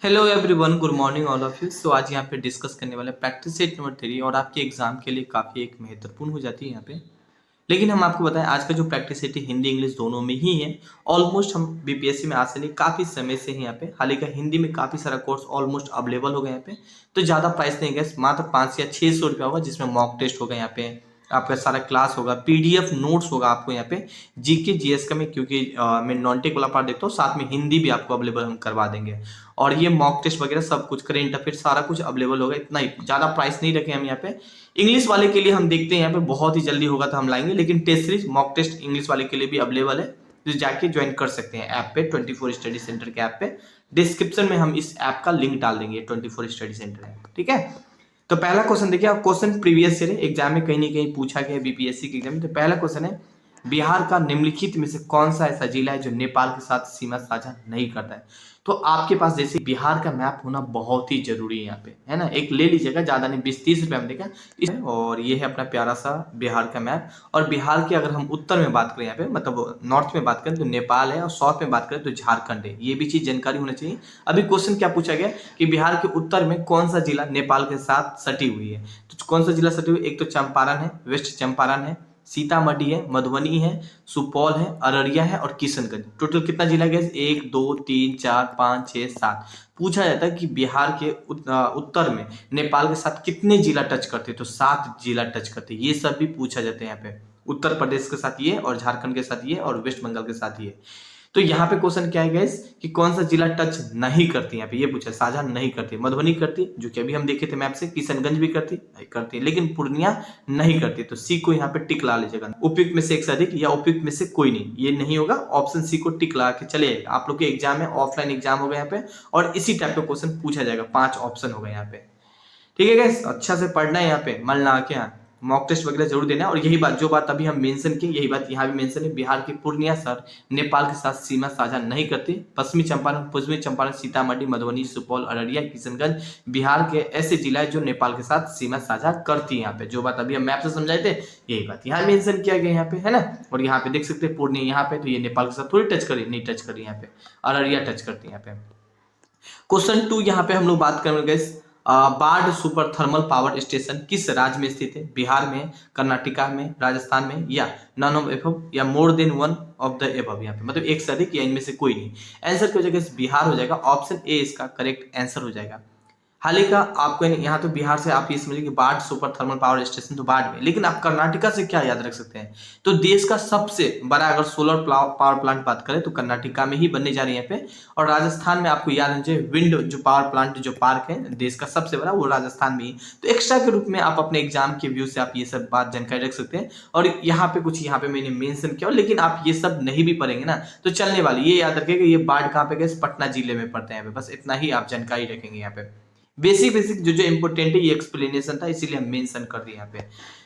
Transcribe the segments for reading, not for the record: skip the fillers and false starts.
Hello everyone, good morning all of you. So आज यहाँ पे डिस्कस करने वाले प्रैक्टिस सेट नंबर 3 और आपके एग्जाम के लिए काफ़ी एक महत्वपूर्ण हो जाती है यहाँ पे। लेकिन हम आपको बताएं, आज का जो प्रैक्टिस सेट है हिंदी इंग्लिश दोनों में ही है। ऑलमोस्ट हम बीपीएससी में आज से नहीं, काफ़ी समय से ही यहाँ पे हालांकि हिंदी में काफ़ी सारा कोर्स ऑलमोस्ट अवेलेबल हो गए यहाँ पे। तो ज़्यादा प्राइस नहीं गया, मात्र 500 या 600 रुपया होगा, जिसमें मॉक टेस्ट होगा यहाँ पे, आपका सारा क्लास होगा, पीडीएफ नोट्स होगा आपको यहाँ पे, जीके जीएस का मैं क्योंकि मैं नॉन टेक वाला पार्ट देखता हूँ, साथ में हिंदी भी आपको अवेलेबल हम करवा देंगे। और ये मॉक टेस्ट वगैरह सब कुछ, करेंट अफेयर सारा कुछ अवेलेबल होगा। इतना ही, ज़्यादा प्राइस नहीं रखे हम यहाँ पे। इंग्लिश वाले के लिए हम देखते हैं यहाँ पे बहुत ही जल्दी होगा तो हम लाएंगे, लेकिन test series mock test English वाले के लिए भी अवेलेबल है, तो जाके ज्वाइन कर सकते हैं ऐप पे, 24 स्टडी सेंटर के ऐप पे। डिस्क्रिप्शन में हम इस ऐप का लिंक डाल देंगे, 24 स्टडी सेंटर ऐप, ठीक है। तो पहला क्वेश्चन देखिए, आप क्वेश्चन प्रीवियस ईयर एग्जाम में कहीं ना कहीं पूछा गया बीपीएससी के एग्जाम में। तो पहला क्वेश्चन है, बिहार का निम्नलिखित में से कौन सा ऐसा जिला है जो नेपाल के साथ सीमा साझा नहीं करता है। तो आपके पास जैसे बिहार का मैप होना बहुत ही जरूरी है यहाँ पे, है ना। एक ले लीजिएगा, ज्यादा नहीं, 20-30 रुपए में देखा। और ये है अपना प्यारा सा बिहार का मैप। और बिहार के अगर हम उत्तर में बात करें यहाँ पे, मतलब नॉर्थ में बात करें तो नेपाल है, और साउथ में बात करें तो झारखंड है। ये भी चीज जानकारी होना चाहिए। अभी क्वेश्चन क्या पूछा गया कि बिहार के उत्तर में कौन सा जिला नेपाल के साथ सटी हुई है। तो कौन सा जिला सटी हुई, एक तो चंपारण है, वेस्ट चंपारण है, सीतामढ़ी है, मधुबनी है, सुपौल है, अररिया है और किशनगंज। टोटल कितना जिला गया, 1 2 3 4 5 6 7। पूछा जाता है कि बिहार के उत्तर में नेपाल के साथ कितने जिला टच करते, तो 7 जिला टच करते। ये सब भी पूछा जाता है यहाँ पे। उत्तर प्रदेश के साथ ये, और झारखंड के साथ ये, और वेस्ट बंगाल के साथ ये। तो यहाँ पे क्वेश्चन क्या है गाइस कि कौन सा जिला टच नहीं करती, यहाँ पे ये पूछा, साझा नहीं करती। मधुबनी करती, जो कि अभी हम देखे थे मैप से, किशनगंज भी करती है, लेकिन पूर्णिया नहीं करती। तो सी को यहाँ पे टिक ला लीजिएगा। उपयुक्त में से एक से अधिक या उपयुक्त में से कोई नहीं, ये नहीं होगा। ऑप्शन सी को टिक ला के चले। आप लोग के एग्जाम में ऑफलाइन एग्जाम होगा यहाँ पे, और इसी टाइप का क्वेश्चन पूछा जाएगा। 5 ऑप्शन होगा यहाँ पे, ठीक है गाइस। अच्छा से पढ़ना है यहाँ पे, मन लगा के। हाँ, मॉक टेस्ट वगैरह जरूर देना है। और यही बात, जो बात अभी हम मेंशन की, यही बात यहाँ भी मेंशन है। बिहार की पूर्णिया शहर नेपाल के साथ सीमा साझा नहीं करती। पश्चिमी चंपारण, पूर्वी चंपारण, सीतामढ़ी, मधुबनी, सुपौल, अररिया, किशनगंज बिहार के ऐसे जिला है जो नेपाल के साथ सीमा साझा करती है। यहाँ पे जो बात अभी हम मैप से समझाए थे, यही बात यहाँ मेंशन किया गया यहाँ पे, है ना। और यहाँ पे देख सकते हैं पूर्णिया यहाँ पे, तो ये नेपाल के साथ थोड़ी टच करी, नहीं टच करी यहाँ पे, अररिया टच करती है यहाँ पे। क्वेश्चन 2 यहाँ पे हम लोग बात करेंगे, बाढ़ सुपर थर्मल पावर स्टेशन किस राज्य में स्थित है। बिहार में, कर्नाटका में, राजस्थान में, या नन ऑफ एबव, या more than one of the above. यहाँ पे मतलब एक से अधिक या इनमें से कोई नहीं। आंसर की वजह से बिहार हो जाएगा। ऑप्शन ए इसका करेक्ट आंसर हो जाएगा। हालांकि आपको यहाँ तो बिहार से आप ये समझिए कि बाढ़ सुपर थर्मल पावर स्टेशन तो बाढ़ में, लेकिन आप कर्नाटका से क्या याद रख सकते हैं। तो देश का सबसे बड़ा अगर सोलर पावर प्लांट बात करें तो कर्नाटका में ही बनने जा रही है यहाँ पे। और राजस्थान में आपको याद है विंड जो पावर प्लांट जो पार्क है देश का सबसे बड़ा, वो राजस्थान में ही। तो एक्स्ट्रा के रूप में आप अपने एग्जाम के व्यू से आप ये सब बात जानकारी रख सकते हैं। और यहाँ पे कुछ यहाँ पे मैंने मेंशन किया, लेकिन आप ये सब नहीं भी पढ़ेंगे ना तो चलने वाली। ये याद रखिएगा, ये बाढ़ कहाँ पे गए, पटना जिले में पड़ते हैं यहाँ पे। बस इतना ही आप जानकारी रखेंगे यहाँ पे। बेसिक बेसिक जो जो इंपोर्टेंट है, ये एक्सप्लेनेशन था, इसीलिए हम मेंशन कर दिए यहाँ पे।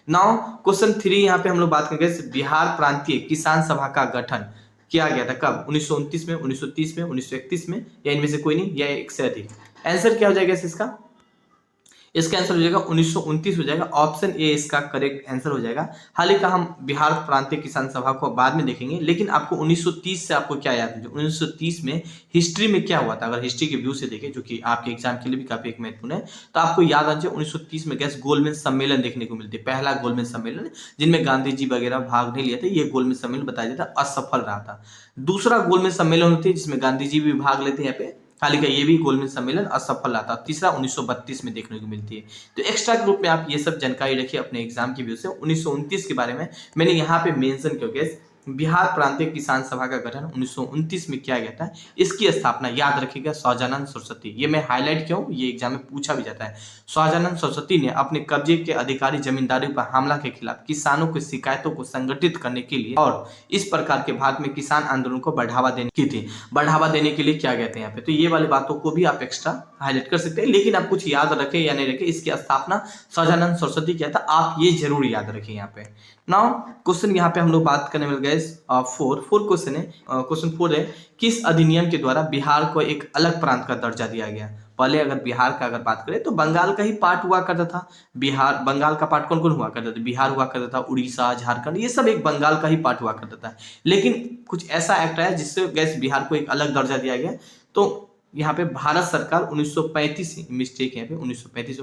नाउ क्वेश्चन 3 यहाँ पे हम लोग बात करेंगे, बिहार प्रांतीय किसान सभा का गठन किया गया था कब। 1929 में, 1930 में, 1931 में, या इनमें से कोई नहीं, या एक से अधिक। आंसर क्या हो जाएगा इसका, इसका आंसर हो जाएगा 1929 हो जाएगा। ऑप्शन ए इसका करेक्ट आंसर हो जाएगा। हालांकि हम बिहार प्रांतीय किसान सभा को बाद में देखेंगे, लेकिन आपको 1930 से आपको क्या याद है, 1930 में हिस्ट्री में क्या हुआ था। अगर हिस्ट्री के व्यू से देखें, जो कि आपके एग्जाम के लिए भी काफी एक महत्वपूर्ण है, तो आपको याद आ जाए 1930 में गैस गोलमेज सम्मेलन देखने को मिलते। पहला गोलमेज सम्मेलन जिनमें गांधी जी वगैरह भाग नहीं लिए थे, ये गोलमेज सम्मेलन बताया जाता असफल रहा था। दूसरा गोलमेज सम्मेलन होती है जिसमें गांधी जी भी भाग लेते हैं यहाँ पे, हालांकि ये भी गोलमेज सम्मेलन असफल रहा था। तीसरा 1932 में देखने को मिलती है। तो एक्स्ट्रा के रूप में आप ये सब जानकारी रखिए अपने एग्जाम की व्यू से। 1929 के बारे में मैंने यहाँ पे मेंशन किया, बिहार प्रांतीय किसान सभा का गठन 1929 में किया गया था। इसकी स्थापना याद रखिएगा सहजानंद सरस्वती। ये मैं हाईलाइट क्यों, ये एग्जाम में पूछा भी जाता है। सहजानंद सरस्वती ने अपने कब्जे के अधिकारी जमींदारी पर हमला के खिलाफ किसानों की शिकायतों को संगठित करने के लिए और इस प्रकार के भारत में किसान आंदोलन को बढ़ावा देने की थी। बढ़ावा देने के लिए क्या कहते हैं यहाँ पे, तो ये वाली बातों को भी आप एक्स्ट्रा हाईलाइट कर सकते हैं। लेकिन आप कुछ याद रखें या नहीं रखें, इसकी स्थापना सहजानंद सरस्वती किया था, आप ये जरूर याद रखें यहाँ पे। नाउ क्वेश्चन यहाँ पे हम लोग बात करने वाले गए 4 क्वेश्चन है। क्वेश्चन 4 है, किस अधिनियम के द्वारा बिहार को एक अलग प्रांत का दर्जा दिया गया। पहले अगर बिहार का अगर बात करें तो बंगाल का ही पार्ट हुआ करता था। बिहार, बंगाल का पार्ट कौन कौन हुआ करता था, बिहार हुआ करता था, उड़ीसा, झारखंड, ये सब एक बंगाल का ही पार्ट हुआ करता था। लेकिन कुछ ऐसा एक्ट आया जिससे गैस बिहार को एक अलग दर्जा दिया गया। तो यहाँ पे भारत सरकार 1935 मिस्टेक है यहाँ पे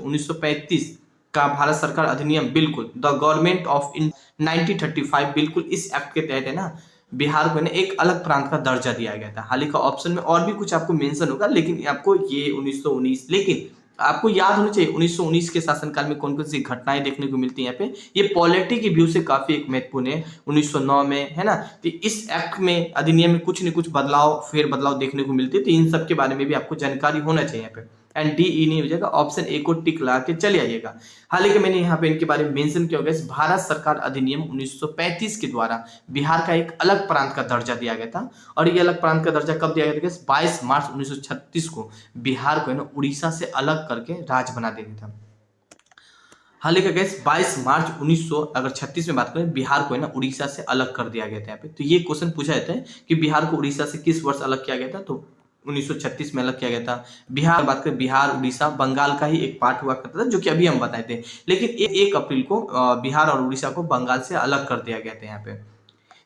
1935 का भारत सरकार अधिनियम, बिल्कुल द गवर्नमेंट ऑफ इन 1935, बिल्कुल इस एक्ट के तहत है ना बिहार को ना एक अलग प्रांत का दर्जा दिया गया था। हाल ही का ऑप्शन में और भी कुछ आपको मेंशन होगा, लेकिन आपको ये 1919, लेकिन आपको याद होना चाहिए 1919 के शासनकाल में कौन कौन सी घटनाएं देखने को मिलती हैं यहाँ पे। ये पॉलिटी के व्यू से काफी एक महत्वपूर्ण है 1909 में, है ना। तो इस एक्ट में अधिनियम में कुछ न कुछ बदलाव, फेर बदलाव देखने को मिलते हैं, तो इन सब के बारे में भी आपको जानकारी होना चाहिए यहाँ पे। एंड डी ई नहीं हो जाएगा, ऑप्शन ए को टिक लगा के चले आइएगा। हालांकि मैंने यहाँ पे इनके बारे में मेंशन किया होगा, भारत सरकार अधिनियम 1935 के द्वारा बिहार का एक अलग प्रांत का दर्जा दिया गया था। और ये अलग प्रांत का दर्जा कब दिया गया था? 22 मार्च 1936 को बिहार को उड़ीसा से अलग करके राज्य बना देना था। हाल का गैस 22 मार्च 1936 में बात करें, बिहार को उड़ीसा से अलग कर दिया गया था यहाँ पे। तो ये क्वेश्चन पूछा जाता है कि बिहार को उड़ीसा से किस वर्ष अलग किया गया था, तो 1936 में अलग किया गया था। बिहार बात करें, बिहार उड़ीसा बंगाल का ही एक पार्ट हुआ करता था, जो कि अभी हम बताए थे, लेकिन 1 अप्रैल को बिहार और उड़ीसा को बंगाल से अलग कर दिया गया था यहाँ पे।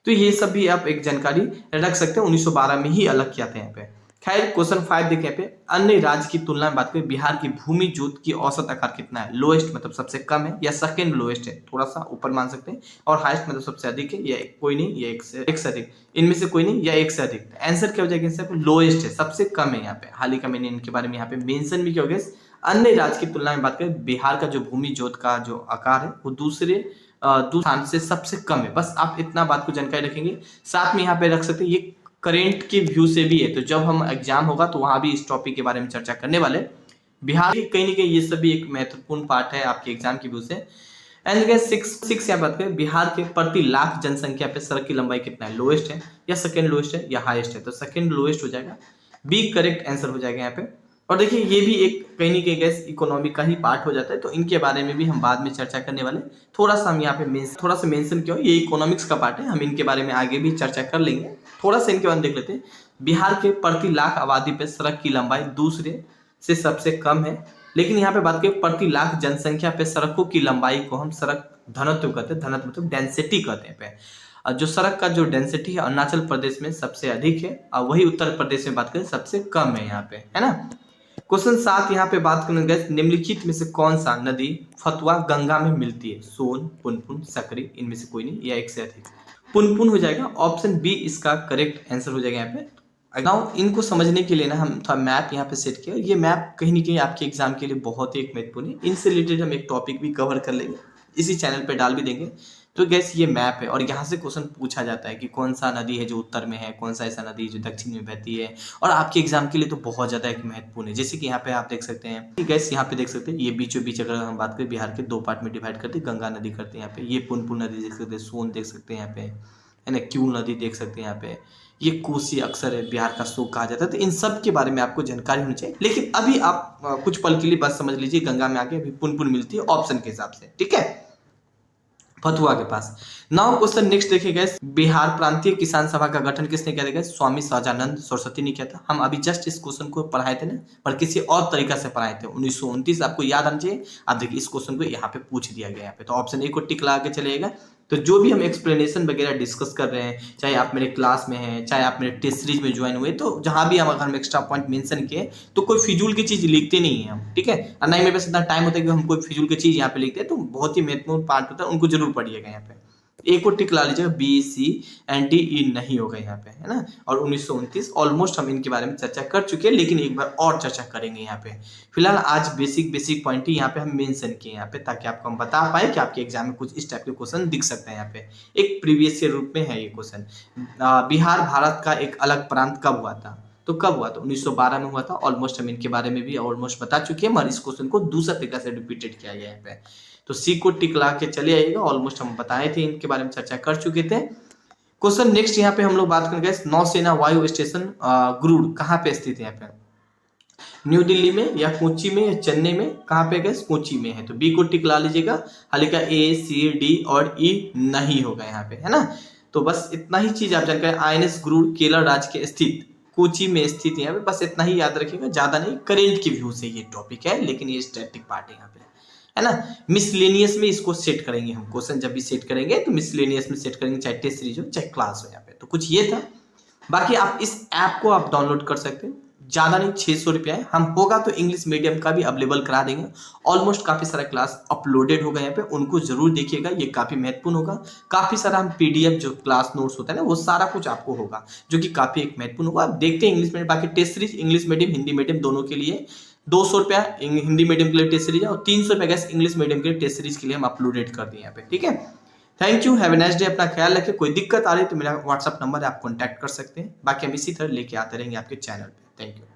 तो ये सब भी आप एक जानकारी रख सकते हैं, 1912 में ही अलग किया था यहाँ पे। खैर क्वेश्चन 5 देखें यहाँ पे, अन्य राज्य की तुलना में बात करें, बिहार की भूमि जोत की औसत आकार कितना है? लोएस्ट मतलब सबसे कम है, या सेकंड लोएस्ट है, थोड़ा सा ऊपर मान सकते हैं, और हाईएस्ट मतलब सबसे अधिक है, या कोई नहीं, या एक से अधिक, इनमें से कोई नहीं, या एक से अधिक। आंसर क्या हो जाएगा इससे? लोएस्ट है, सबसे कम है यहाँ पे। हाल ही का मैंने इनके बारे में यहाँ पे मेंशन भी किया होगा। अन्य राज्य की तुलना में बात करें, बिहार का जो भूमि जोत का जो आकार है वो दूसरे स्थान से सबसे कम है। बस आप इतना बात को जानकारी रखेंगे। साथ में यहाँ पे रख सकते हैं, ये करेंट के व्यू से भी है, तो जब हम एग्जाम होगा तो वहां भी इस टॉपिक के बारे में चर्चा करने वाले। बिहार कहीं ना कहीं ये सभी एक महत्वपूर्ण पार्ट है आपके एग्जाम के व्यू से। एंड 6 यहाँ बात करें, बिहार के प्रति लाख जनसंख्या पे सड़क की लंबाई कितना है? लोएस्ट है, या सेकेंड लोएस्ट है, या हाईएस्ट है? तो सेकेंड लोएस्ट हो जाएगा, बी करेक्ट आंसर हो जाएगा यहाँ पे। और देखिए ये भी एक कहीं ना कहीं गैस इकोनॉमी का ही पार्ट हो जाता है, तो इनके बारे में भी हम बाद में चर्चा करने वाले। थोड़ा सा हम यहाँ पे थोड़ा सा मेंशन किया, ये इकोनॉमिक्स का पार्ट है, हम इनके बारे में आगे भी चर्चा कर लेंगे। थोड़ा सा इनके बारे में देख लेते हैं। बिहार के प्रति लाख आबादी पे सड़क की लंबाई दूसरे से सबसे कम है, लेकिन यहाँ पे बात करें प्रति लाख जनसंख्या पे सड़कों की लंबाई को हम सड़क घनत्व कहते हैं, घनत्व मतलब डेंसिटी कहते हैं पे। जो सड़क का जो डेंसिटी है अरुणाचल प्रदेश में सबसे अधिक है, और वही उत्तर प्रदेश में बात करें सबसे कम है यहाँ पे, है ना। क्वेश्चन 7 यहाँ पे बात करेंगे, निम्नलिखित में से कौन सा नदी फतुआ गंगा में मिलती है? सोन, पुनपुन, सकरी, इनमें से कोई नहीं, या एक से अधिक? पुनपुन हो जाएगा, ऑप्शन बी इसका करेक्ट आंसर हो जाएगा यहाँ पे। नाउ इनको समझने के लिए ना हम थोड़ा मैप यहाँ पे सेट किया। ये मैप कहीं ना कहीं आपके एग्जाम के लिए बहुत ही एक महत्वपूर्ण है। इनसे रिलेटेड हम एक टॉपिक भी कवर कर लेंगे, इसी चैनल पे डाल भी देंगे। तो गैस ये मैप है, और यहाँ से क्वेश्चन पूछा जाता है कि कौन सा नदी है जो उत्तर में है, कौन सा ऐसा नदी जो दक्षिण में बहती है, और आपके एग्जाम के लिए तो बहुत ज्यादा एक महत्वपूर्ण है। जैसे कि यहाँ पे आप देख सकते हैं, गैस यहाँ पे देख सकते हैं, ये बीचों बीच अगर हम बात करें बिहार के 2 पार्ट में डिवाइड करते हैं, गंगा नदी करते हैं यहाँ पे, ये पुनपुन नदी देख सकते हैं, सोन देख सकते हैं यहाँ पे, है ना, क्यू नदी देख सकते हैं यहाँ पे, ये कोसी अक्सर है बिहार का शोक कहा जाता है। तो इन सब के बारे में आपको जानकारी होनी चाहिए। लेकिन अभी आप कुछ पल के लिए बस समझ लीजिए, गंगा में आके अभी पुनपुन मिलती है ऑप्शन के हिसाब से, ठीक है, फतुआ के पास। नाउ क्वेश्चन नेक्स्ट देखिएगा, बिहार प्रांतीय किसान सभा का गठन किसने किया था? स्वामी सहजानंद सरस्वती ने किया था। हम अभी जस्ट इस क्वेश्चन को पढ़ाए थे ना, पर किसी और तरीका से पढ़ाए थे। 1929 आपको याद आना चाहिए। आप देखिए इस क्वेश्चन को यहाँ पे पूछ दिया गया यहाँ पे, तो ऑप्शन ए को टिक लगा के चलेगा। तो जो भी हम एक्सप्लेनेशन वगैरह डिस्कस कर रहे हैं, चाहे आप मेरे क्लास में हैं, चाहे आप मेरे टेस्ट सीरीज में ज्वाइन हुए, तो जहां भी हम एक्स्ट्रा पॉइंट मेंशन किए, तो कोई फिजूल की चीज लिखते नहीं है हम, ठीक है। और नहीं मेरे पास इतना टाइम होता है कि हम कोई फिजूल की चीज यहाँ पे लिखते हैं, तो बहुत ही महत्वपूर्ण पार्ट होता है, उनको जरूर पढ़िएगा यहाँ पे। ए को टिक ला लीजिएगा, B C and D E नहीं होगा यहाँ पे, है ना। और 1929 ऑलमोस्ट हम इनके बारे में चर्चा कर चुके हैं, लेकिन एक बार और चर्चा करेंगे यहाँ पे। फिलहाल आज बेसिक पॉइंट ही यहाँ पे हम मेंशन किए यहाँ पे, ताकि आपको हम बता पाए कि आपके एग्जाम में कुछ इस टाइप के क्वेश्चन दिख सकते हैं यहाँ पे। एक प्रीवियस ईयर रूप में है ये क्वेश्चन। बिहार भारत का एक अलग प्रांत कब हुआ था? तो कब हुआ था? 1912 में हुआ था। ऑलमोस्ट हम इनके बारे में भी ऑलमोस्ट बता चुके हैं, मगर इस क्वेश्चन को दूसरा तरीका से रिपीटेड किया गया है यहाँ पे। तो सी को टिक ला के चले आइएगा, ऑलमोस्ट हम बताए थे, इनके बारे में चर्चा कर चुके थे। क्वेश्चन नेक्स्ट यहाँ पे हम लोग बात करेंगे, नौसेना वायु स्टेशन गरुड़ कहाँ पे स्थित है? यहाँ पे न्यू दिल्ली में, या कोची में, या चेन्नई में? कहाँ पे गए? कोची में है, तो बी को टिक ला लीजिएगा। हाल का ए सी डी और ई नहीं होगा यहाँ पे, है ना। तो बस इतना ही चीज आप जानकारी। आईएनएस गरुड़ केरल राज्य के स्थित कोची में स्थित है, बस इतना ही याद रखिएगा, ज्यादा नहीं। करेंट के व्यू से ये टॉपिक है, लेकिन ये स्टैटिक पार्ट है यहाँ पे, है ना। मिसलेनियस में इसको सेट करेंगे हम, क्वेश्चन जब भी सेट करेंगे तो मिसलेनियस में सेट करेंगे, चाहे टेस्ट सीरीज हो चाहे क्लास हो यहाँ पे। तो कुछ ये था। बाकी आप इस ऐप को आप डाउनलोड कर सकते हैं, ज़्यादा नहीं, 600 रुपया है। हम होगा तो इंग्लिश मीडियम का भी अवेलेबल करा देंगे। ऑलमोस्ट काफ़ी सारा क्लास अपलोडेड होगा यहाँ पे, उनको जरूर देखिएगा, ये काफ़ी महत्वपूर्ण होगा। काफ़ी सारा हम पीडीएफ जो क्लास नोट्स होता है ना, वो सारा कुछ आपको होगा, जो कि काफ़ी एक महत्वपूर्ण होगा। आप देखते हैं इंग्लिश मीडियम, बाकी test series English medium Hindi medium दोनों के लिए 200 रुपया हिंदी मीडियम के लिए टेस्ट सीरीज है, और 300 रुपया गैस इंग्लिश मीडियम के लिए टेस्ट सीरीज के लिए हम अपलोडेड कर दिए यहाँ पे, ठीक है। Thank you, have a nice day. अपना ख्याल रखिए। कोई दिक्कत आ रही है तो मेरा व्हाट्सअप नंबर है, आप कॉन्टैक्ट कर सकते हैं। बाकी हम इसी तरह लेके आते रहेंगे आपके चैनल पे। Thank you.